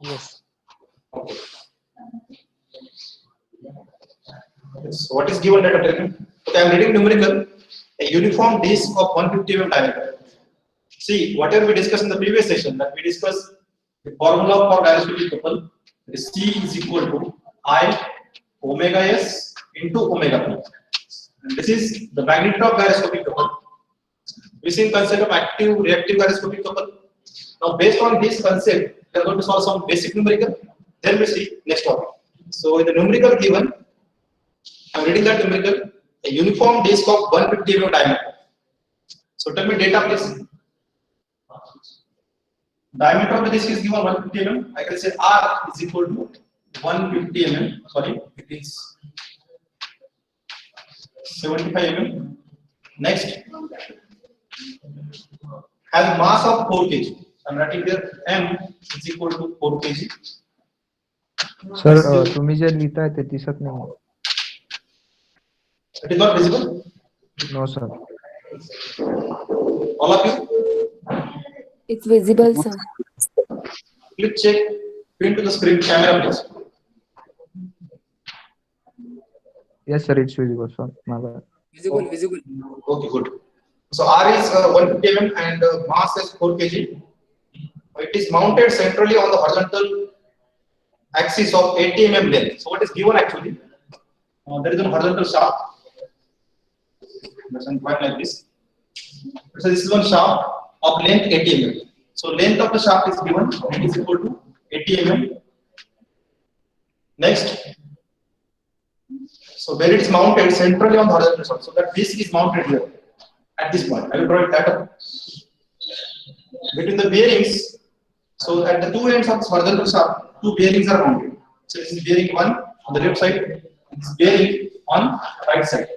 Yes. Okay. So what is given data? Okay, I am reading numerical. A uniform disc of 150 mm diameter. See, whatever we discussed in the previous session, that we discussed the formula for gyroscopic couple. C is equal to I omega s into omega p. And this is the magnitude of gyroscopic couple. We see concept of active reactive gyroscopic couple. Now, based on this concept, we are going to solve some basic numerical. Then we see next topic. So, in the numerical given, I am reading that numerical, a uniform disc of 150 mm diameter. So, tell me data, please. Diameter of the disc is given 150 mm. I can say R is equal to 150 mm. Sorry, it is 75 mm. Next, has mass of 4 kg. I'm writing here M is equal to 4 kg. Sir तुम्ही जे लिहिताय ते दिसत नाही. It is not visible. No sir. All of you. It's visible, sir. Please check into the screen camera, please. Yes sir, it's visible sir. My bad. Visible, visible. Okay, good. So R is 150 mm and mass is 4 kg. It is mounted centrally on the horizontal axis of 80 mm length. So what is given actually? There is a horizontal shaft. Let's point like this. So this is one shaft of length 80 mm. So length of the shaft is given. It is equal to 80 mm. Next. So where it is mounted centrally on the horizontal shaft. So that disc is mounted here at this point. I will draw it that up. Between the bearings. So at the two ends of this horizontal shaft, two bearings are mounted. So this is bearing 1 on the left side, this is bearing on right side.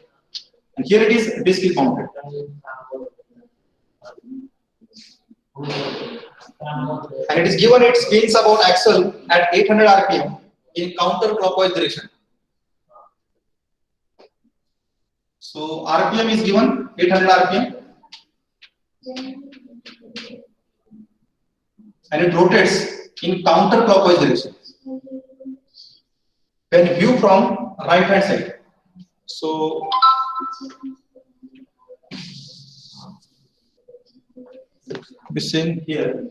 And here it is, disc is mounted. And it is given it spins about axle at 800 rpm in counterclockwise direction. So rpm is given 800 rpm. And it rotates in counterclockwise direction when viewed from right hand side. So we see here.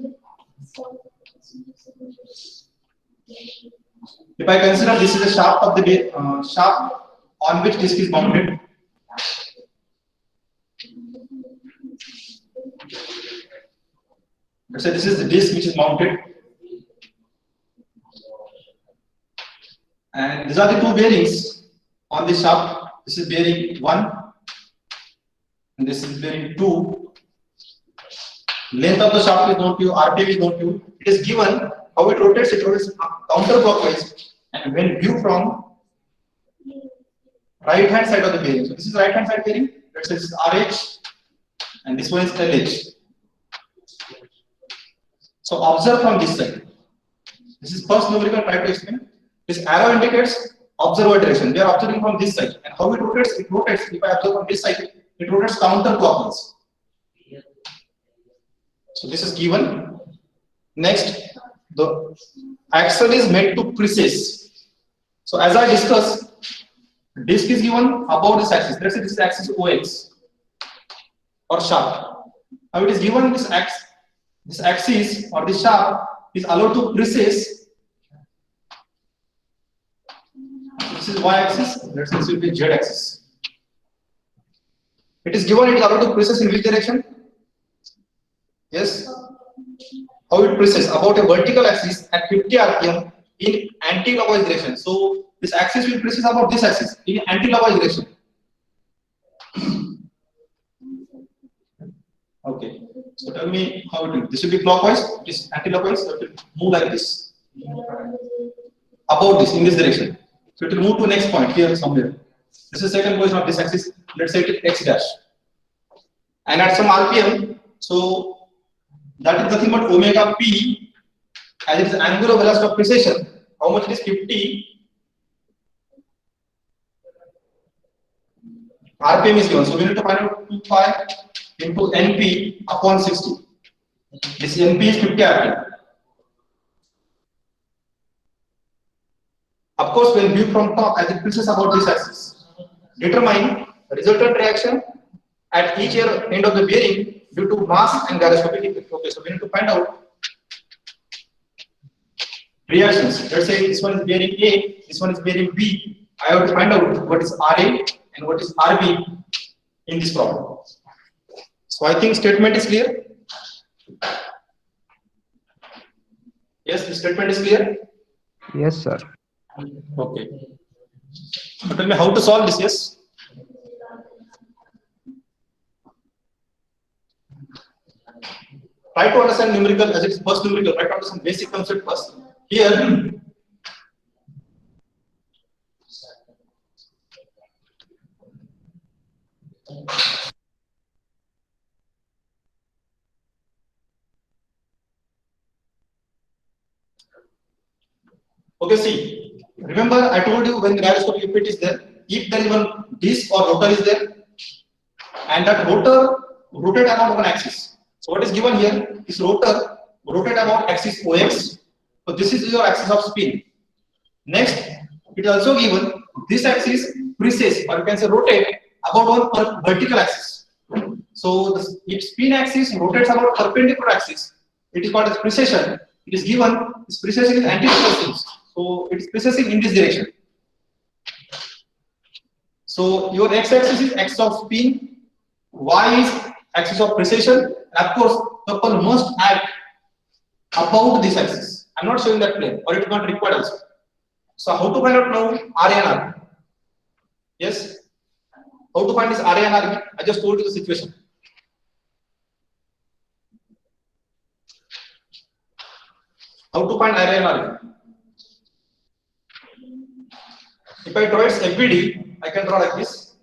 If I consider this is the shaft of the shaft on which disc is mounted. Let's say this is the disc which is mounted, and these are the two bearings on the shaft. This is bearing 1, and this is bearing 2. Length of the shaft is known to you, RPM is known to you. It is given how it rotates counterclockwise, and when viewed from right hand side of the bearing. So this is right hand side bearing. Let's say this is RH, and this one is LH. So observe from this side. This is first numerical try to explain. This arrow indicates observer direction. We are observing from this side. And how it rotates? It rotates. If I observe from this side, it rotates counterclockwise. So this is given. Next, the axle is made to precess. So as I discussed, disc is given above this axis. Let's say this is axis OX or shaft. Now it is given this axis or this shaft is allowed to precess. This is y-axis. Let's say this will be z-axis. It is given it is allowed to precess in which direction? Yes. How it presses about a vertical axis at 50 rpm in anti-clockwise direction. So this axis will precess about this axis in anti-clockwise direction. Okay. So tell me how it will. This will be clockwise. This anti-clockwise. So it will move like this. About this in this direction. So it will move to next point here somewhere. This is second position of this axis. Let's say it is x dash. And at some rpm, so that is nothing but omega p, as it is angular velocity of precession. How much it is? 50 rpm is given. So we need to find out 2 pi into np upon 60. This np is 50 rpm. Of course, when viewed from top, as it pulses about this axis, determine the resultant reaction at each end of the bearing due to mass and gyroscopic effect. Okay, so we need to find out reactions. Let's say this one is bearing A, this one is bearing B. I have to find out what is RA and what is RB in this problem. So I think statement is clear. Yes, the statement is clear. Yes, sir. Okay. Now tell me how to solve this. Yes. Try to understand numerical as its first numerical. Try to understand basic concept first. Here, okay, see, remember I told you when the gyroscopic effect is there, if there is one disc or rotor is there, and that rotor rotate around one axis. So what is given here is rotor rotate about axis OX. So this is your axis of spin. Next, it is also given this axis precess, or you can say rotate about one vertical axis. So if spin axis rotates about perpendicular axis, it is called as precession. It is given this precession is anti-precession. So it is precessing in this direction. So your x-axis is axis of spin, y is axis of precession, and of course couple must act about this axis. I'm not showing that plane, or it is not required also. So how to find out now RA and RB? Yes. How to find this RA and RB? I just told you the situation. How to find RA and RB? If I draw its FBD, I can draw like this.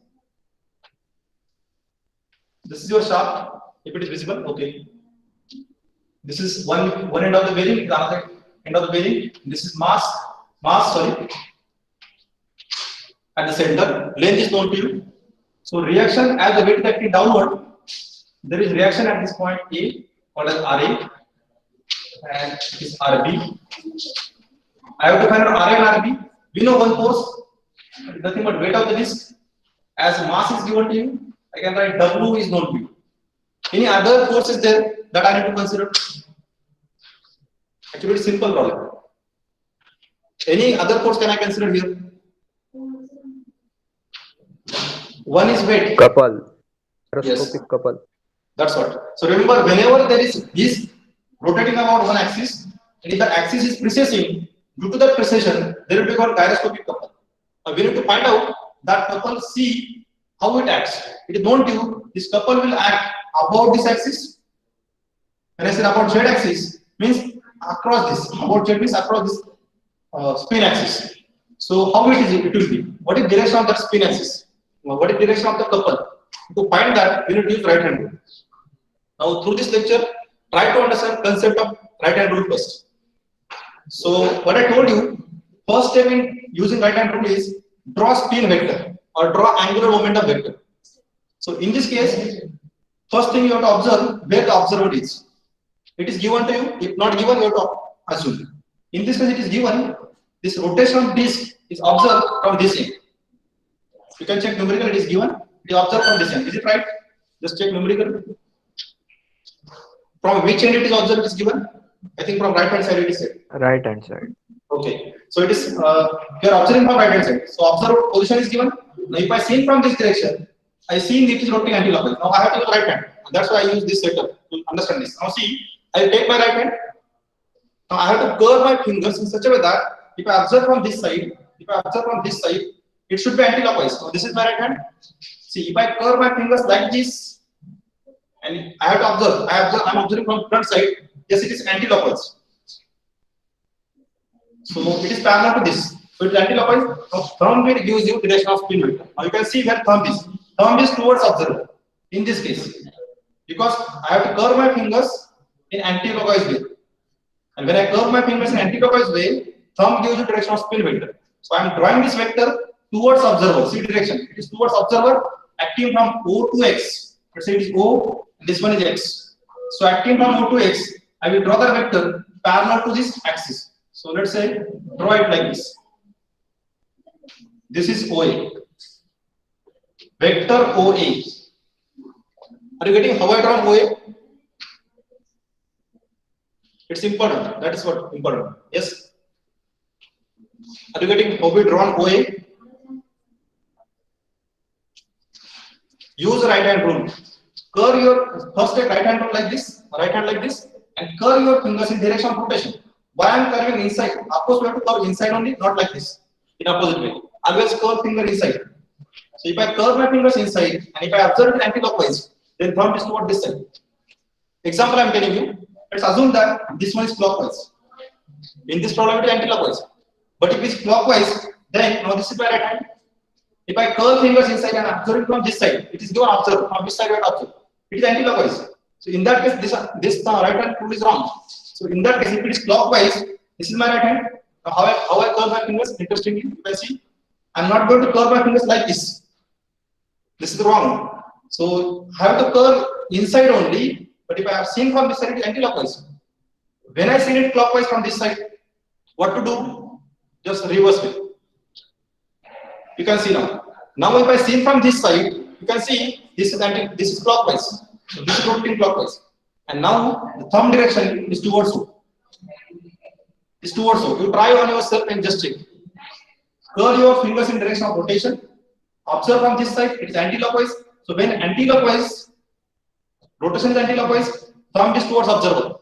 This is your shaft, if it is visible, okay. This is one end of the bearing, the other end of the bearing. This is mass, sorry. At the center, length is known to you. So reaction as the weight is acting downward, there is reaction at this point A, called as RA, and it is RB. I have to find out RA and RB. We know one force, nothing but weight of the disc. As mass is given to you, I can write W is known to you. Any other force is there that I need to consider? Actually, it's simple problem. Any other force can I consider here? One is weight. Couple. Yes. Gyroscopic couple. That's what. So remember, whenever there is this rotating about one axis, and if the axis is precessing, due to that precession, there will be called gyroscopic couple. Now we need to find out that couple, see how it acts. It is known to you, this couple will act about this axis. When I say about z axis, means across this. About z means across this spin axis. So how it will be? What is direction of that spin axis? What is direction of the couple? To find that, we need to use right hand rule. Now through this lecture, try to understand concept of right hand rule first. So what I told you, first step in using right hand rule is draw spin vector or draw angular momentum vector. So in this case, first thing you have to observe where the observer is. It is given to you. If not given, you have to assume. In this case, it is given. This rotation of disc is observed from this end. You can check numerical. It is given. It is observed from this end. Is it right? Just check numerical. From which end it is observed? It is given. I think from right hand side it is said. Right hand side. Okay. So it is. You are observing from right hand side. So observed position is given. Now, if I see from this direction, I see it is rotating anti-clockwise. Now I have to use right hand. That's why I use this setup to understand this. Now see, I take my right hand. Now I have to curve my fingers in such a way that if I observe from this side, it should be anti-clockwise. So this is my right hand. See, if I curve my fingers like this, and I have to observe. I'm observing from front side. Yes, it is anti-clockwise. So it is parallel to this. So it is anti-clockwise. Now thumb will gives you direction of spin vector. Now you can see where thumb is. Thumb is towards observer. In this case, because I have to curve my fingers in anti-clockwise way. And when I curve my fingers in anti-clockwise way, thumb gives you direction of spin vector. So I am drawing this vector towards observer. See direction. It is towards observer, acting from O to X. Let's say it is O, and this one is X. So acting from O to X, I will draw the vector parallel to this axis. So let's say draw it like this. This is OA. Vector OA. Are you getting how I draw OA? It's important. That is what important. Yes. Are you getting how we draw OA? Use right hand rule. Curve your first take right hand rule like this, right hand like this, and curve your fingers in direction of rotation. Why I am curving inside? Of course, we have to curve inside only, not like this. In opposite way. Always curve finger inside. So if I curve my fingers inside and if I observe it anti-clockwise, then thumb is toward this side. Example I am telling you. Let's assume that this one is clockwise. In this problem, it is anti-clockwise. But if it is clockwise, then now this is my right hand. If I curl fingers inside and observe from this side, it is given observe from this side I observe. It is anti-clockwise. So in that case, this right hand rule is wrong. So in that case, if it is clockwise, this is my right hand. Now how I curl my fingers? Interestingly, you can see I am not going to curl my fingers like this. This is wrong. So I have to curl inside only. But if I have seen from this side, it is anti-clockwise. When I see it clockwise from this side, what to do? Just reverse it. You can see now. Now if I see from this side, you can see this is clockwise. So this is rotating clockwise. And now the thumb direction is towards you. Is towards you. You try on yourself and just check. Curl your fingers in direction of rotation. Observe from this side, it is anti-clockwise. So when anti-clockwise, rotation is anti-clockwise, thumb is towards observer.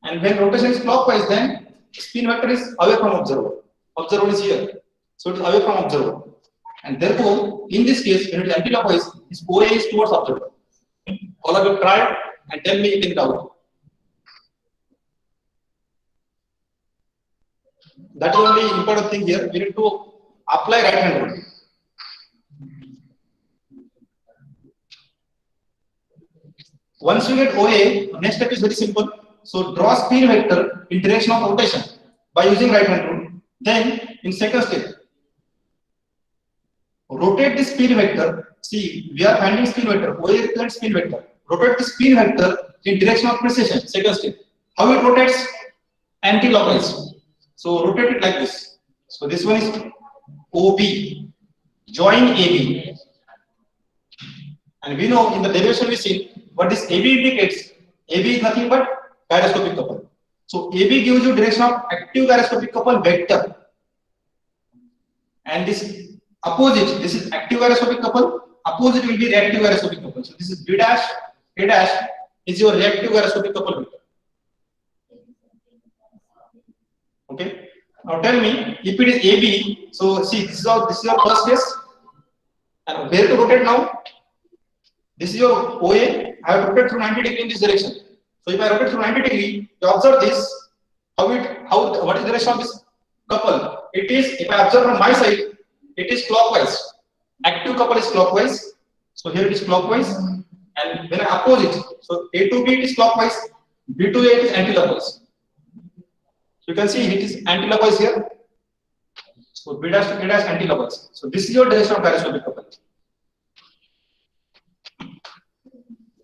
And when rotation is clockwise, then spin vector is away from observer. Observer is here. So it is away from observer. And therefore, in this case, when it is anti-clockwise, this OA is towards observer. All of you try it and tell me if it is out. That is only important thing here. We need to apply right hand rule. Once you get OA, next step is very simple. So draw spin vector in direction of rotation by using right hand rule. Then in second step, rotate the spin vector. See, we are finding spin vector. OA represents spin vector. Rotate the spin vector in direction of precession. Second step. How it rotates? Anti-clockwise. So rotate it like this. So this one is OB. Join AB. And we know in the derivation we see what this AB indicates. AB is nothing but gyroscopic couple. So AB gives you direction of active gyroscopic couple vector. And this opposite, this is active gyroscopic couple, opposite will be reactive gyroscopic couple. So this is B dash, A dash is your reactive gyroscopic couple vector. Okay. Now tell me if it is AB. So see, this is your first case. And where to rotate now? This is your OA. I have rotated through 90 degree in this direction. So if I rotate through 90 degree, you observe this. What is the direction of this couple? It is, if I observe from my side, it is clockwise. Active couple is clockwise. So here it is clockwise. And when I oppose it, so A to B it is clockwise, B to A it is anti-clockwise. So you can see it is anti-clockwise here. So B dash to A dash anti-clockwise. So this is your direction of gyroscopic couple.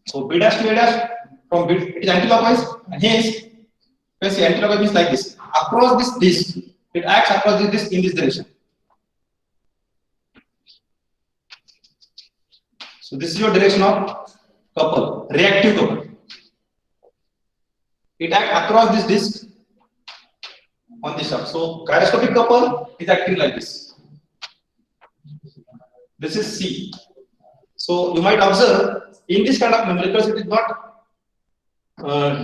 So B dash to A dash from B it is anti-clockwise, and hence you can see anti-clockwise means like this. Across this disc, it acts across this disc in this direction. So this is your direction of couple, reactive couple. It acts across this disc on this side. So gyroscopic couple is acting like this. This is C. So you might observe in this kind of numericals, it is not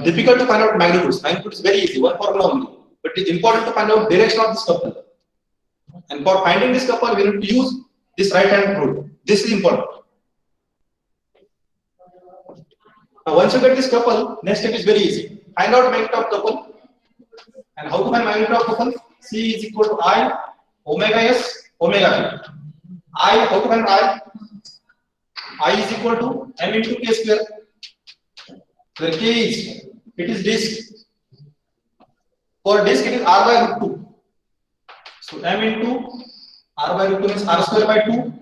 difficult to find out magnitudes. Magnitude is very easy, one formula only. But it is important to find out direction of this couple. And for finding this couple, we need to use this right hand rule. This is important. Now, once you get this couple, next step is very easy. Find out magnitude of couple. And how to find magnitude of couple? C is equal to I, omega S, omega B. I, how to find I? I is equal to M into K square. Where K is, it is disk. For disk, it is R by root 2. So M into R by root 2 means R square by 2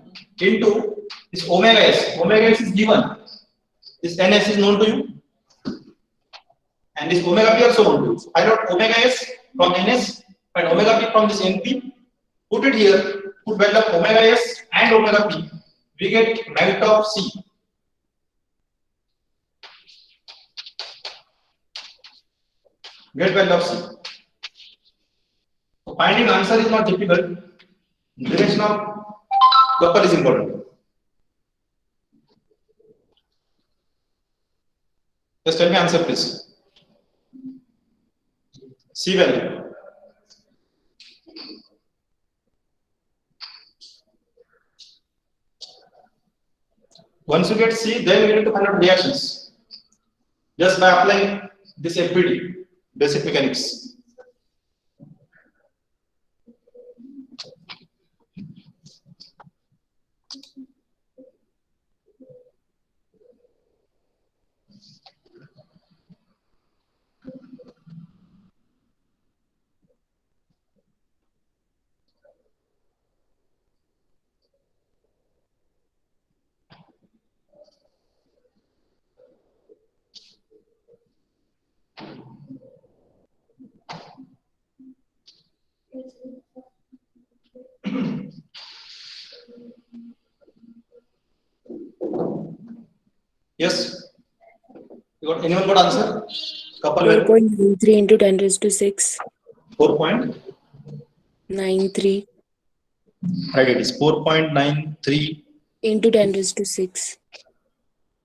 into this omega S. Omega S is given. This NS is known to you. And this omega P also known to you. So I wrote omega S from NS and omega P from this NP. put it here, put value of omega s and omega p, we get magnitude of C. Get value of C. So finding answer is not difficult. Direction of couple is important. Just tell me answer, please. C value. Once you get C, then we need to find out reactions. Just by applying this FPD, basic mechanics. Yes. You got anyone got answer? Couple value 4.93 into 10 raised to 6. 4.93. 93 Right, it is 4.93 into 10 raised to 6.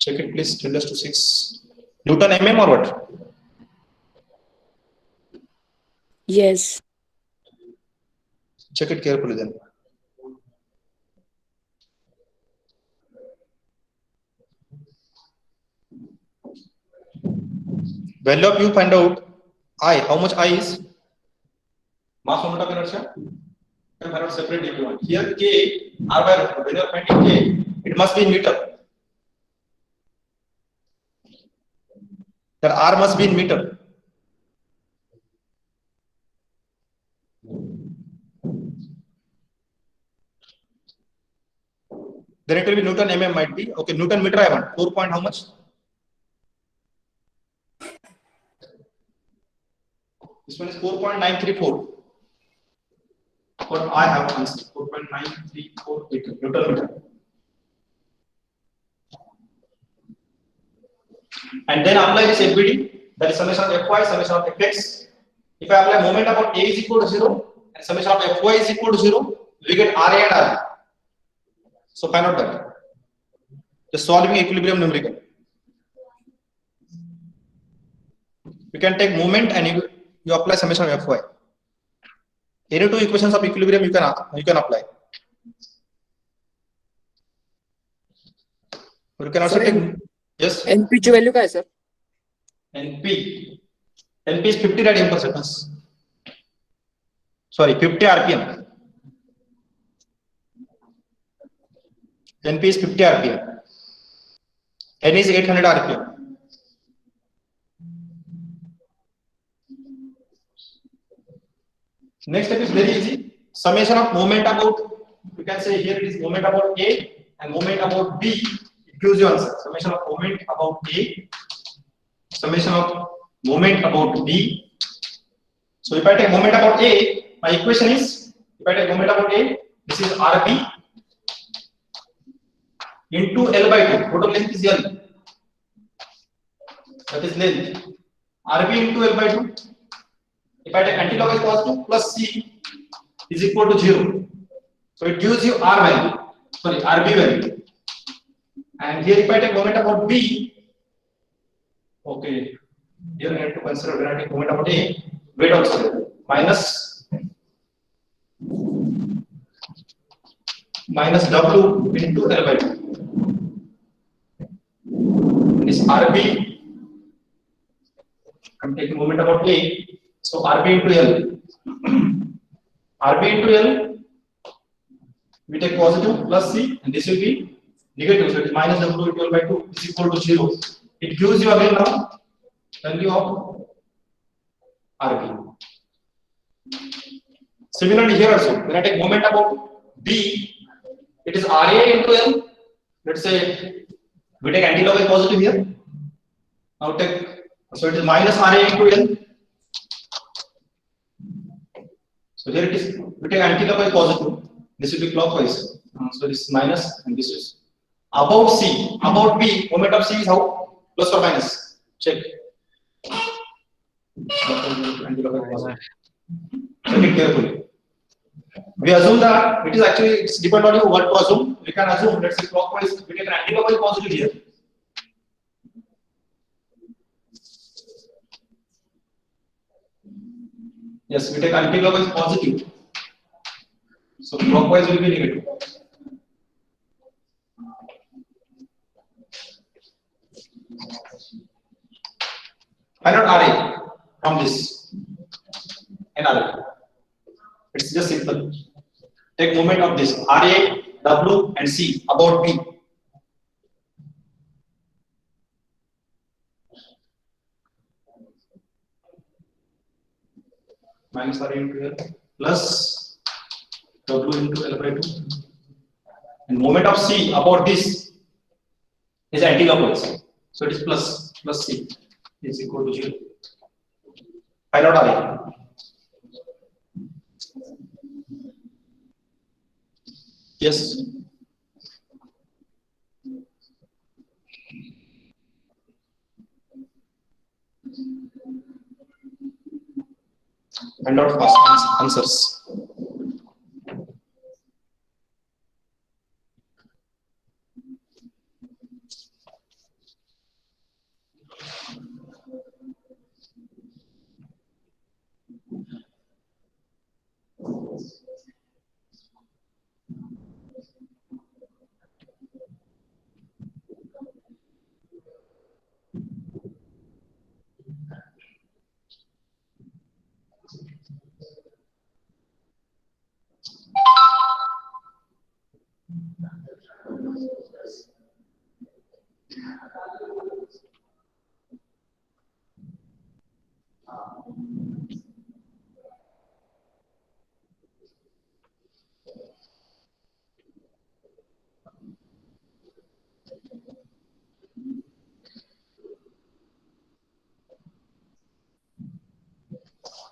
Check it, please. 10 to 6 Newton mm or what? Yes. Check it carefully then. Value of you find out I. How much I is? Mass moment of inertia. You can find out separately if you want. Here K, R by root. When you are finding K, it must be in meter. That R must be in meter. Then it will be Newton mm might be. Okay, Newton meter I want. 4 point how much? This one is 4.934. What I have answered 4.934 meter, Newton meter. And then apply this FBD, that is summation of Fy, summation of Fx. If I apply moment about A is equal to 0 and summation of Fy is equal to 0, we get Ra and Rb. So find out that. Just solving equilibrium numerical. You can take moment and you apply summation of Fy. Any two equations of equilibrium you can apply. Or you can also take yes. NP ची value काय sir? NP is 50 radian per second. Sorry, 50 RPM. NP is 50 RPM. N is 800 RPM. Next step is very easy. Summation of moment about, you can say here it is moment about A and moment about B. It gives you answer. Summation of moment about A, summation of moment about B. So if I take moment about A, my equation is, if I take moment about A, this is RB into L by 2. Total length is L. That is length. RB into L by 2. If I take antilog is positive, plus C is equal to 0. So it gives you R value, sorry, RB value. And here if I take moment about B, okay, here I have to consider when I take moment about A, weight also minus W into L by 2. This RB, I'm taking moment about A. So RB into L. RB into L, we take positive plus C, and this will be negative. So it is minus W into L by 2 is equal to 0. It gives you again now value of RB. Similarly here also, when I take moment about B, it is RA into L. Let's say we take antilog is positive here. Now take, so it is minus RA into L. So here it is. We take anti-clockwise positive. This will be clockwise. So this is minus and this is about C. About B. Moment of C is how? Plus or minus? Check. Anti-clockwise positive. Check it carefully. We assume that it is actually it's depend on you what to assume. We can assume let's say clockwise. We take an anti-clockwise positive here. Yes, we take anti-clockwise positive. So clockwise will be negative. Why not RA from this? And RA. It's just simple. Take moment of this RA, W, and C about B. Minus RA into here plus W into L by 2. And moment of C about this is anti-clockwise. So it is plus C is equal to 0. Find out RA. Yes. Find out fast answers.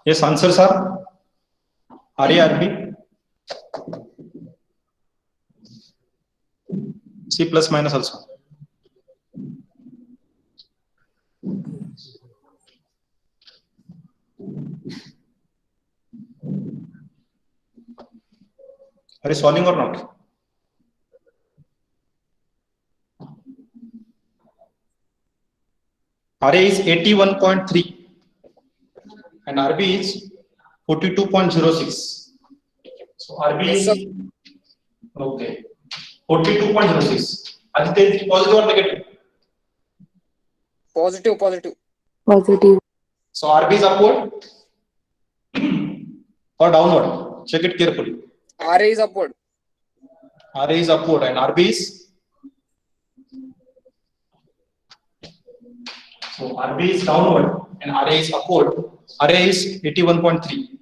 Yes, answers are RA, RB, C plus minus also. Are you solving or not? RA is 81.3 and RB is 42.06. So RB is okay 42.06. Aditya, is it positive or negative? Positive, positive. Positive. So RB is upward or downward? Check it carefully. RA is upward. RA is upward and RB is. So RB is downward and RA is upward. RA is 81.3.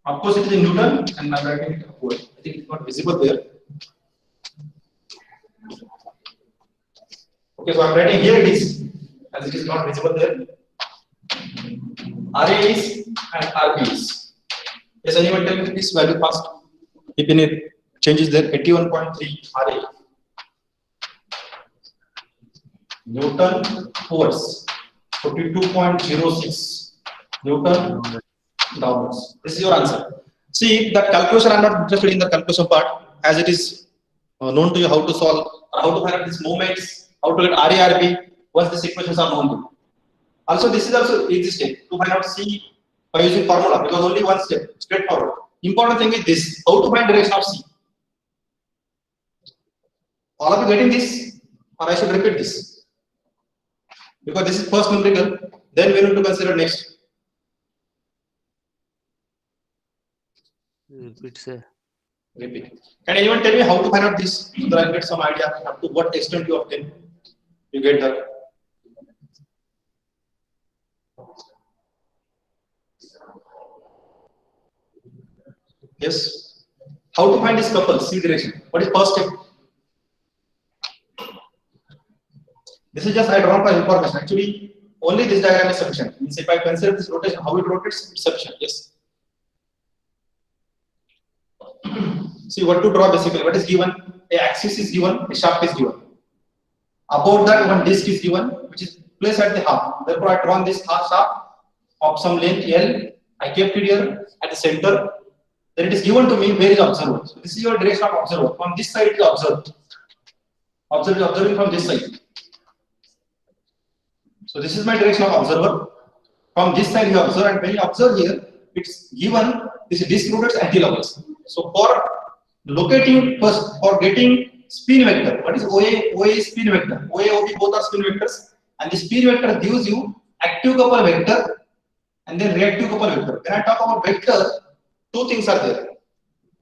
Of course, it is in Newton and I'm writing it upward. I think it's not visible there. Okay, so I'm writing here it is, as it is not visible there. RA is and RB is. Yes, anyone tell me this value fast? If any changes there, 81.3 RA. Newton force 42.06 Newton downwards. This is your answer. See that calculation. I'm not interested in the calculation part, as it is known to you how to solve, how to find out these moments, how to get RA, RB once these equations are known to you. Also, this is also easy step to find out C by using formula, because only one step, straightforward. Important thing is this: how to find direction of C. All of you getting this, or I should repeat this? Because this is first numerical, then we need to consider next. Repeat, sir. Repeat. Can anyone tell me how to find out this so that I get some idea up to what extent you obtain? You get that? Yes. How to find this couple, C direction? What is first step? This is just I drawn for information. Actually, only this diagram is sufficient. Means if I consider this rotation, how it rotates, it's sufficient. Yes. See what to draw basically. What is given? A axis is given, a shaft is given. Above that, one disc is given, which is placed at the half. Therefore, I drawn this half shaft of some length L. I kept it here at the center. Then it is given to me where is observer. So this is your direction of observer. From this side it is observed. Observer is observing from this side. So this is my direction of observer. From this side you observe, and when you observe here, it's given this disc rotates anti-clockwise. So for locating first, for getting spin vector, what is OA? OA is spin vector. OA, OB both are spin vectors, and the spin vector gives you active couple vector and then reactive couple vector. When I talk about vector, two things are there.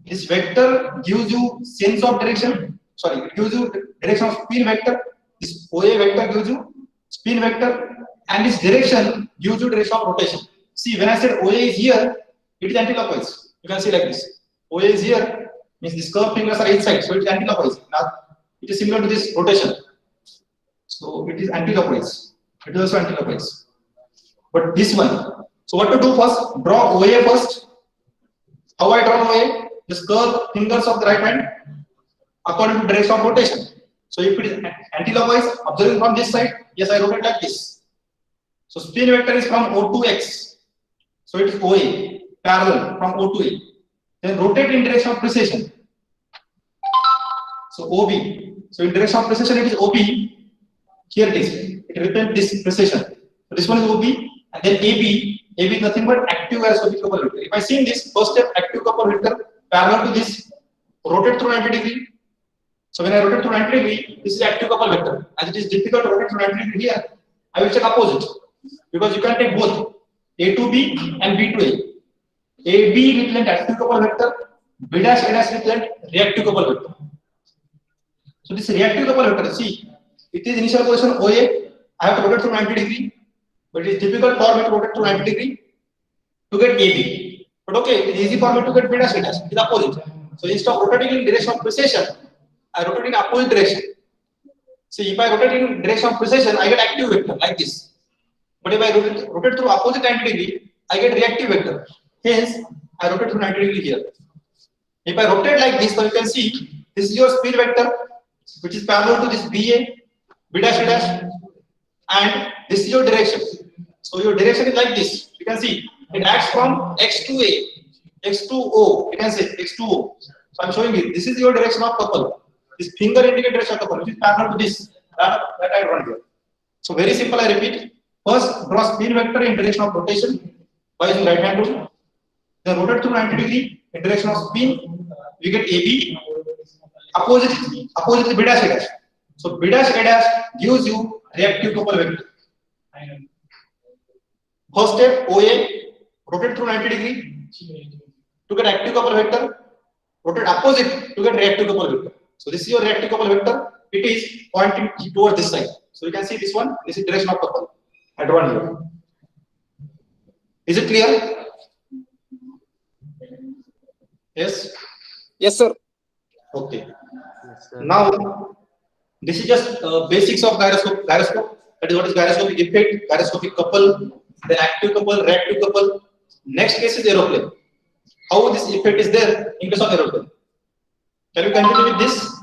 This vector gives you sense of direction. Sorry, it gives you direction of spin vector. This OA vector gives you spin vector, and this direction gives you direction of rotation. See, when I said OA is here, it is anti-clockwise. You can see like this. OA is here, means these curved fingers are inside, so it is anti-clockwise. Now, it is similar to this rotation. So it is anti-clockwise. It is also anti-clockwise. But this one, so what to do first? Draw OA first. How I draw OA? Just curve fingers of the right hand according to direction of rotation. So if it is anti-clockwise, observing from this side, yes, I rotate like this. So spin vector is from O to X. So it is OA, parallel from O to A. Then rotate in direction of precession. So OB. So in direction of precession it is OB. Here it is. It represents this precession. So this one is OB, and then AB. AB is nothing but active gyroscopic couple vector. If I see in this first step, active couple vector parallel to this, rotate through 90 degree. So when I rotate through 90 degree, this is active couple vector. As it is difficult to rotate through 90 degree here, I will check opposite, because you can take both A to B and B to A. AB represent active couple vector, B dash A dash represent reactive couple vector. So this reactive couple vector, see, it is initial position OA. I have to rotate through 90 degree, but it is difficult for me to rotate through 90 degree to get AB. But okay, it is easy for me to get B dash A dash. It is opposite. So instead of rotating in direction of precession, I rotate in opposite direction. See, if I rotate in direction of precession, I get active vector like this. But if I rotate through opposite 90 degree, I get reactive vector. Hence, I rotate through 90 degree here. If I rotate like this, so you can see this is your spin vector, which is parallel to this BA, B dash A dash, and this is your direction. So your direction is like this. You can see it acts from X to A, X to O. You can say X to O. So I'm showing you this is your direction of couple. This finger indicates direction of couple, which is parallel to this that I drawn here. So very simple. I repeat. First, draw spin vector in direction of rotation by using right hand rule. Then rotate through 90 degree in direction of spin. We get AB. Opposite is B dash A dash. So B dash A dash gives you reactive couple vector. First step OA, rotate through 90 degree to get active couple vector. Rotate opposite to get reactive couple vector. So this is your reactive couple vector. It is pointing towards this side. So you can see this one. This is direction of couple. I draw here. Is it clear? Yes. Yes, sir. Okay. Yes, sir. Now, this is just basics of gyroscope. Gyroscope. That is what is gyroscopic effect, gyroscopic couple, then active couple, reactive couple. Next case is aeroplane. How this effect is there in case of aeroplane? Can we continue with this?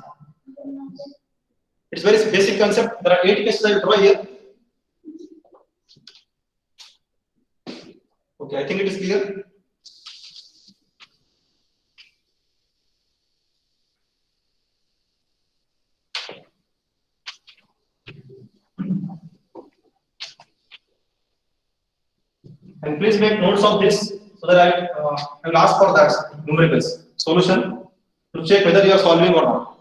It's very basic concept. There are 8 cases I will draw here. Okay, I think it is clear. And please make notes of this so that I will ask for that numericals solution to check whether you are solving or not.